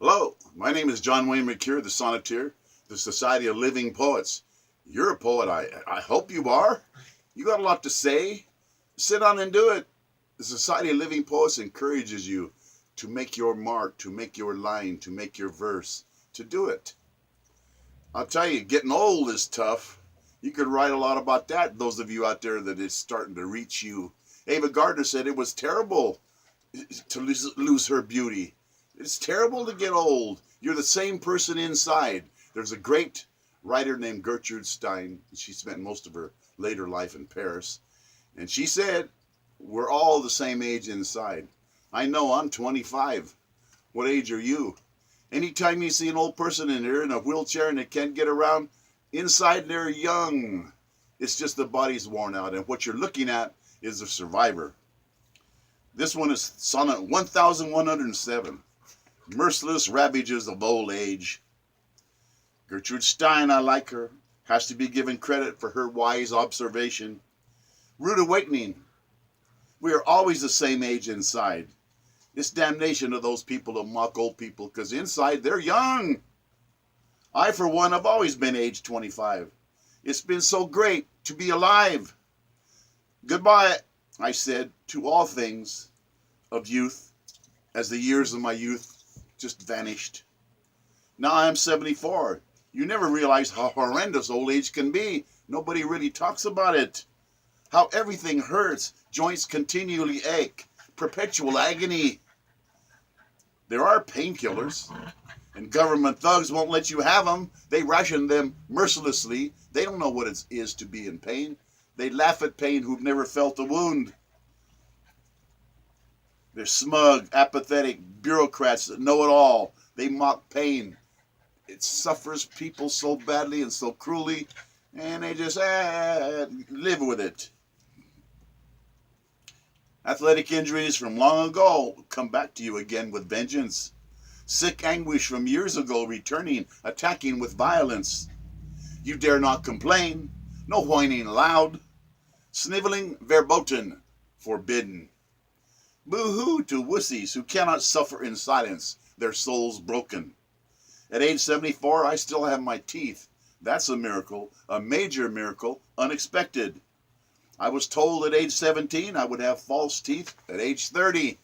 Hello, my name is John Wayne Mercure, the Sonneteer, the Society of Living Poets. You're a poet, I hope you are. You got a lot to say. Sit down and do it. The Society of Living Poets encourages you to make your mark, to make your line, to make your verse, to do it. I'll tell you, getting old is tough. You could write a lot about that, those of you out there that is starting to reach you. Ava Gardner said it was terrible to lose her beauty. It's terrible to get old. You're the same person inside. There's a great writer named Gertrude Stein. She spent most of her later life in Paris. And she said, we're all the same age inside. I know I'm 25. What age are you? Anytime you see an old person in there in a wheelchair and they can't get around, inside they're young. It's just the body's worn out. And what you're looking at is a survivor. This one is Sonnet 1107. Merciless ravages of old age. Gertrude Stein, I like her, has to be given credit for her wise observation. Rude awakening. We are always the same age inside. It's damnation to those people that mock old people, because inside they're young. I, for one, have always been age 25. It's been so great to be alive. Goodbye, I said, to all things of youth, as the years of my youth just vanished. Now I am 74. You never realize how horrendous old age can be. Nobody really talks about it. How everything hurts, joints continually ache, perpetual agony. There are painkillers, and government thugs won't let you have them. They ration them mercilessly. They don't know what it is to be in pain. They laugh at pain who've never felt a wound. They're smug, apathetic bureaucrats that know it all. They mock pain. It suffers people so badly and so cruelly, and they just live with it. Athletic injuries from long ago come back to you again with vengeance. Sick anguish from years ago returning, attacking with violence. You dare not complain. No whining loud. Sniveling verboten, forbidden. Boo-hoo to wussies who cannot suffer in silence, their souls broken. At age 74, I still have my teeth. That's a miracle, a major miracle, unexpected. I was told at age 17 I would have false teeth at age 30.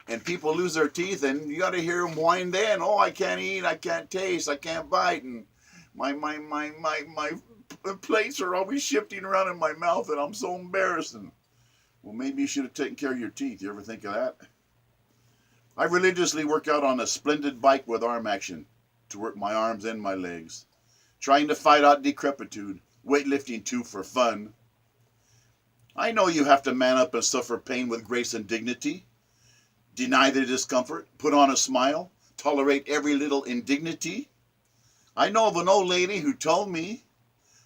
And people lose their teeth, and you got to hear them whine then. Oh, I can't eat, I can't taste, I can't bite, and my plates are always shifting around in my mouth, and I'm so embarrassed. Well, maybe you should have taken care of your teeth. You ever think of that? I religiously work out on a splendid bike with arm action to work my arms and my legs, trying to fight out decrepitude, weightlifting too for fun. I know you have to man up and suffer pain with grace and dignity, deny the discomfort, put on a smile, tolerate every little indignity. I know of an old lady who told me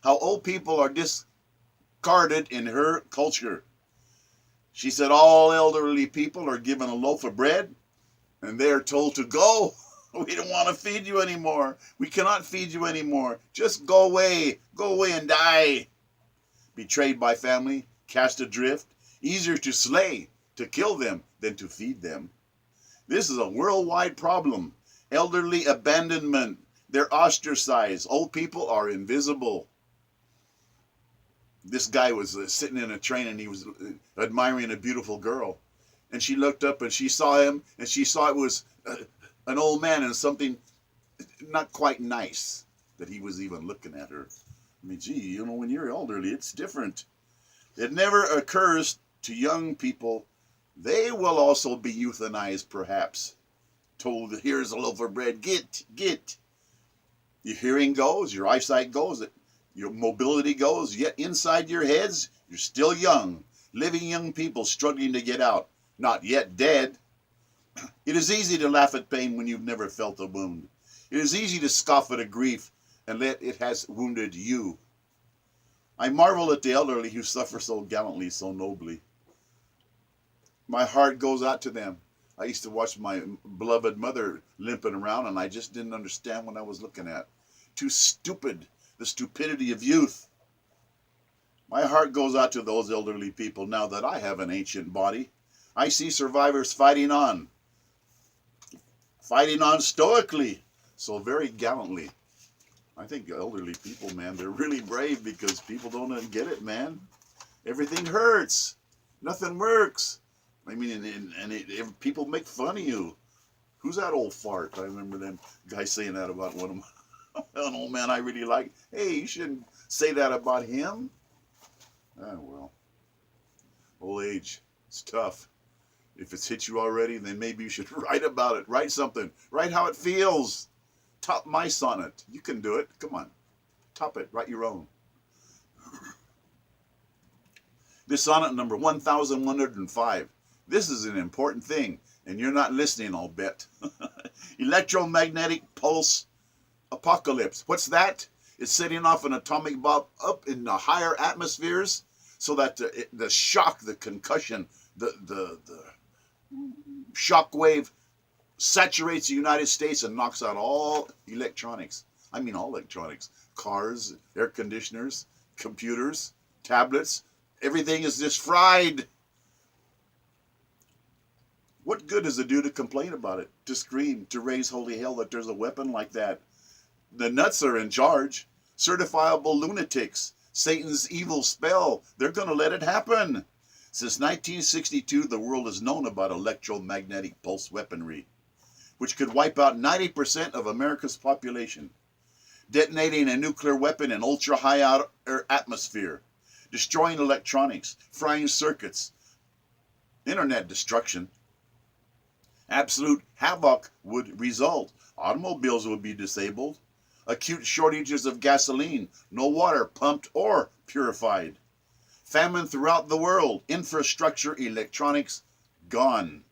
how old people are discarded in her culture. She said all elderly people are given a loaf of bread and they are told to go. We don't want to feed you anymore. We cannot feed you anymore. Just go away and die. Betrayed by family, cast adrift, easier to slay, to kill them than to feed them. This is a worldwide problem. Elderly abandonment. They're ostracized. Old people are invisible. This guy was sitting in a train and he was admiring a beautiful girl. And she looked up and she saw him and she saw it was an old man and something not quite nice that he was even looking at her. I mean, gee, you know, when you're elderly, it's different. It never occurs to young people. They will also be euthanized, perhaps. Told, here's a loaf of bread, get. Your hearing goes, your eyesight goes, your mobility goes, yet inside your heads, you're still young, living young people struggling to get out, not yet dead. It is easy to laugh at pain when you've never felt a wound. It is easy to scoff at a grief and let it has wounded you. I marvel at the elderly who suffer so gallantly, so nobly. My heart goes out to them. I used to watch my beloved mother limping around, and I just didn't understand what I was looking at. Too stupid, the stupidity of youth. My heart goes out to those elderly people now that I have an ancient body. I see survivors fighting on. fighting on stoically, so very gallantly. I think elderly people, man, they're really brave because people don't get it, man. Everything hurts. Nothing works. I mean, people make fun of you. Who's that old fart? I remember them guys saying that about one of my, an old man I really like. Hey, you shouldn't say that about him. Oh, well. Old age. It's tough. If it's hit you already, then maybe you should write about it. Write something. Write how it feels. Top my sonnet. You can do it. Come on. Top it. Write your own. This sonnet number 1105. This is an important thing, and you're not listening, I'll bet. Electromagnetic pulse apocalypse. What's that? It's setting off an atomic bomb up in the higher atmospheres so that the shock, the concussion, the shock wave saturates the United States and knocks out all electronics. I mean all electronics. Cars, air conditioners, computers, tablets. Everything is just fried. What good does it do to complain about it, to scream, to raise holy hell that there's a weapon like that? The nuts are in charge. Certifiable lunatics. Satan's evil spell. They're going to let it happen. Since 1962, the world has known about electromagnetic pulse weaponry, which could wipe out 90% of America's population, detonating a nuclear weapon in ultra-high atmosphere, destroying electronics, frying circuits, internet destruction. Absolute havoc would result. Automobiles would be disabled. Acute shortages of gasoline, no water pumped or purified. Famine throughout the world. Infrastructure, electronics, gone.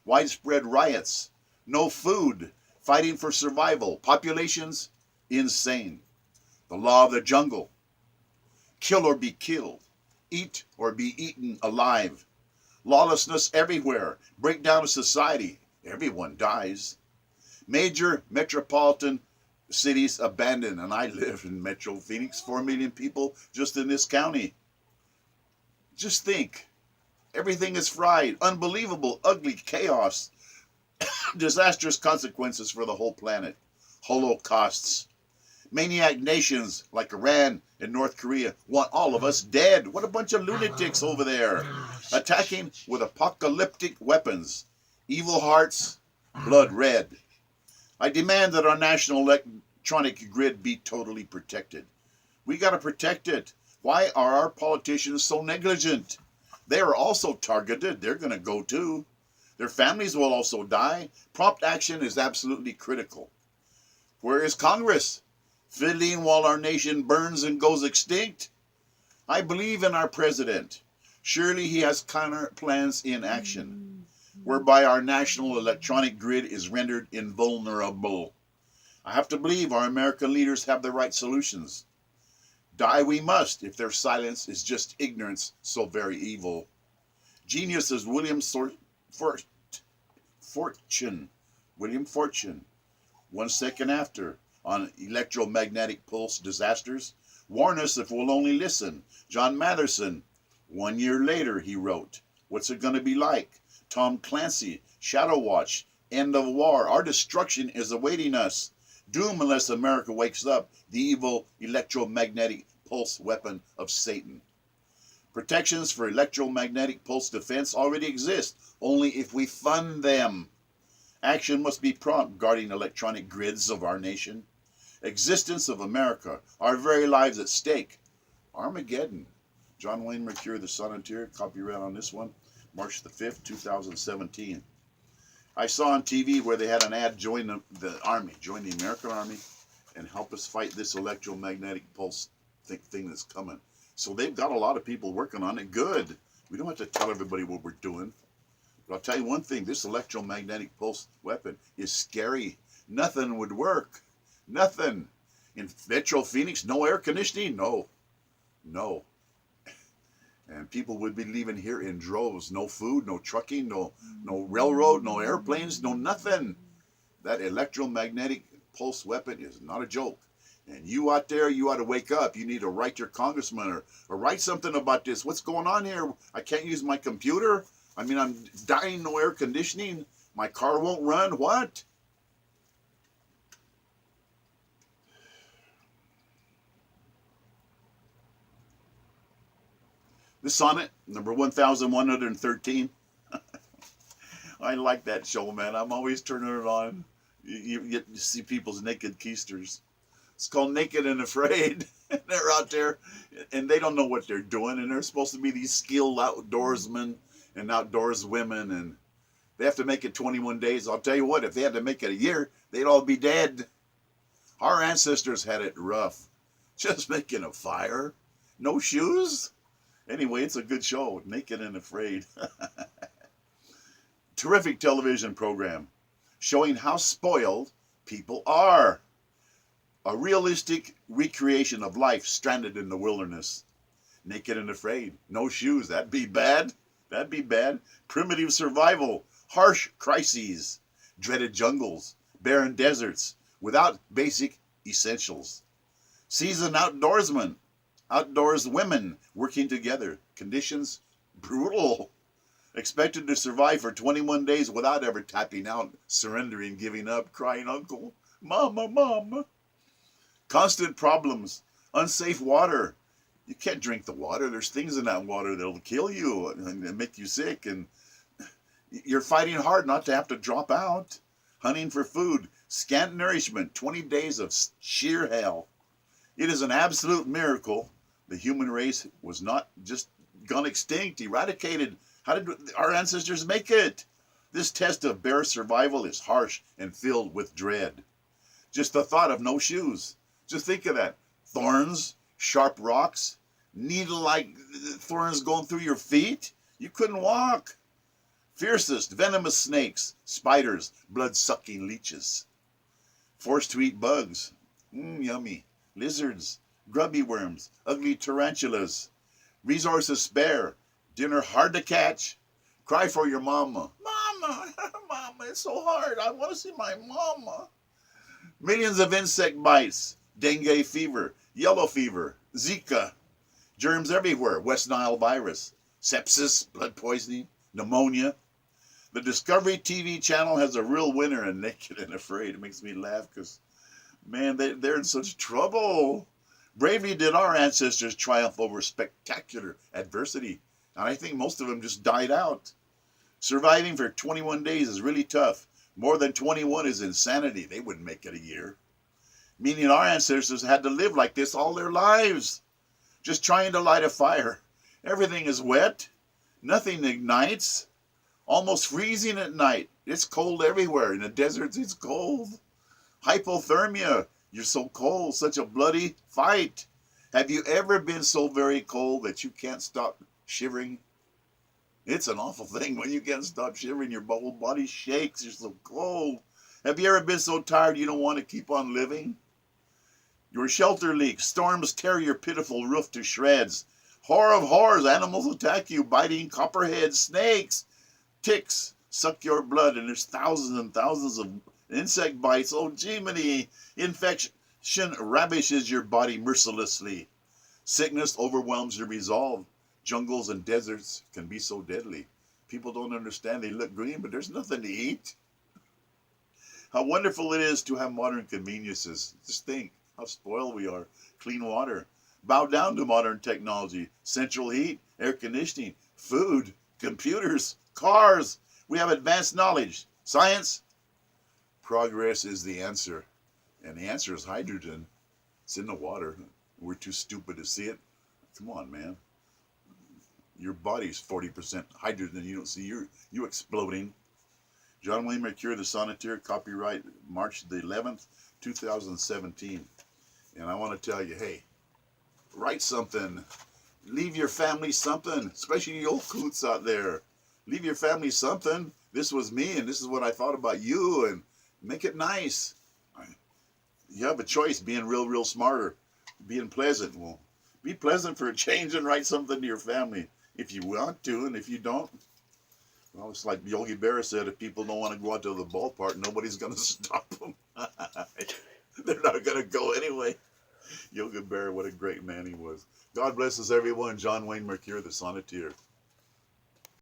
Widespread riots. No food. Fighting for survival. Populations, insane. The law of the jungle. Kill or be killed. Eat or be eaten alive. Lawlessness everywhere. Breakdown of society. Everyone dies. Major metropolitan cities abandoned. And I live in Metro Phoenix. 4 million people just in this county. Just think. Everything is fried. Unbelievable, ugly chaos. Disastrous consequences for the whole planet. Holocausts. Maniac nations like Iran and North Korea want all of us dead. What a bunch of lunatics over there. Attacking with apocalyptic weapons. Evil hearts, blood red. I demand that our national electronic grid be totally protected. We got to protect it. Why are our politicians so negligent? They are also targeted. They're going to go too. Their families will also die. Prompt action is absolutely critical. Where is Congress? Fiddling while our nation burns and goes extinct? I believe in our president. Surely he has counter plans in action, whereby our national electronic grid is rendered invulnerable. I have to believe our American leaders have the right solutions. Die we must if their silence is just ignorance so very evil. Genius is William Fortune. 1 second after, on electromagnetic pulse disasters. Warn us if we'll only listen. John Matherson. 1 year later, he wrote. What's it going to be like? Tom Clancy. Shadow Watch. End of war. Our destruction is awaiting us. Doom unless America wakes up. The evil electromagnetic pulse weapon of Satan. Protections for electromagnetic pulse defense already exist, only if we fund them. Action must be prompt guarding electronic grids of our nation. Existence of America, our very lives at stake. Armageddon. John Wayne Mercure, the Sonneteer, copyright on this one, March the 5th, 2017. I saw on TV where they had an ad, join the Army, join the American Army, and help us fight this electromagnetic pulse thing that's coming. So they've got a lot of people working on it. Good. We don't have to tell everybody what we're doing. But I'll tell you one thing, this electromagnetic pulse weapon is scary. Nothing would work. Nothing. In Metro Phoenix, no air conditioning? No. No. And people would be leaving here in droves. No food, no trucking, no railroad, no airplanes, no nothing. That electromagnetic pulse weapon is not a joke. And you out there, you ought to wake up. You need to write your congressman or write something about this. What's going on here? I can't use my computer. I mean, I'm dying, no air conditioning. My car won't run. What? The Sonnet, number 1113. I like that show, man. I'm always turning it on. You get to see people's naked keisters. It's called Naked and Afraid. They're out there, and they don't know what they're doing, and they're supposed to be these skilled outdoorsmen and outdoors women, and they have to make it 21 days. I'll tell you what, if they had to make it a year, they'd all be dead. Our ancestors had it rough. Just making a fire. No shoes. Anyway, it's a good show, Naked and Afraid. Terrific television program showing how spoiled people are. A realistic recreation of life stranded in the wilderness. Naked and afraid. No shoes. That'd be bad. That'd be bad. Primitive survival. Harsh crises. Dreaded jungles. Barren deserts. Without basic essentials. Seasoned outdoorsmen. Outdoors women working together. Conditions brutal. Expected to survive for 21 days without ever tapping out, surrendering, giving up, crying, Uncle, Mama, Mama. Constant problems, unsafe water. You can't drink the water. There's things in that water that'll kill you and make you sick. And you're fighting hard not to have to drop out. Hunting for food, scant nourishment, 20 days of sheer hell. It is an absolute miracle the human race was not just gone extinct, eradicated. How did our ancestors make it? This test of bare survival is harsh and filled with dread. Just the thought of no shoes. Just think of that. Thorns, sharp rocks, needle-like thorns going through your feet. You couldn't walk. Fiercest, venomous snakes, spiders, blood-sucking leeches. Forced to eat bugs. Yummy. Lizards, grubby worms, ugly tarantulas. Resources spare. Dinner hard to catch. Cry for your mama. Mama, mama, it's so hard. I want to see my mama. Millions of insect bites. Dengue fever, yellow fever, Zika. Germs everywhere. West Nile virus. Sepsis, blood poisoning, pneumonia. The Discovery TV channel has a real winner in Naked and Afraid. It makes me laugh because, man, they're in such trouble. Bravely did our ancestors triumph over spectacular adversity. And I think most of them just died out. Surviving for 21 days is really tough. More than 21 is insanity. They wouldn't make it a year. Meaning our ancestors had to live like this all their lives. Just trying to light a fire. Everything is wet. Nothing ignites. Almost freezing at night. It's cold everywhere. In the deserts, it's cold. Hypothermia. You're so cold. Such a bloody fight. Have you ever been so very cold that you can't stop shivering? It's an awful thing when you can't stop shivering. Your whole body shakes. You're so cold. Have you ever been so tired you don't want to keep on living? Your shelter leaks. Storms tear your pitiful roof to shreds. Horror of horrors. Animals attack you, biting copperheads, snakes, ticks suck your blood, and there's thousands and thousands of insect bites. Oh, Jiminy. Infection ravishes your body mercilessly. Sickness overwhelms your resolve. Jungles and deserts can be so deadly. People don't understand. They look green, but there's nothing to eat. How wonderful it is to have modern conveniences. Just think how spoiled we are. Clean water. Bow down to modern technology. Central heat, air conditioning, food, computers, cars. We have advanced knowledge. Science. Progress is the answer. And the answer is hydrogen. It's in the water. We're too stupid to see it. Come on, man. Your body's 40% hydrogen. You don't see you exploding. John Wayne Mercure, the Sonneteer, copyright March the 11th, 2017. And I want to tell you, hey, write something. Leave your family something, especially you old coots out there. Leave your family something. This was me, and this is what I thought about you, and make it nice. You have a choice, being real smarter, being pleasant. Well, be pleasant for a change and write something to your family if you want to, and if you don't, well, it's like Yogi Berra said, if people don't want to go out to the ballpark, nobody's going to stop them. They're not going to go anyway. Yogi Berra, what a great man he was. God bless us, everyone. John Wayne Mercure, the Sonneteer.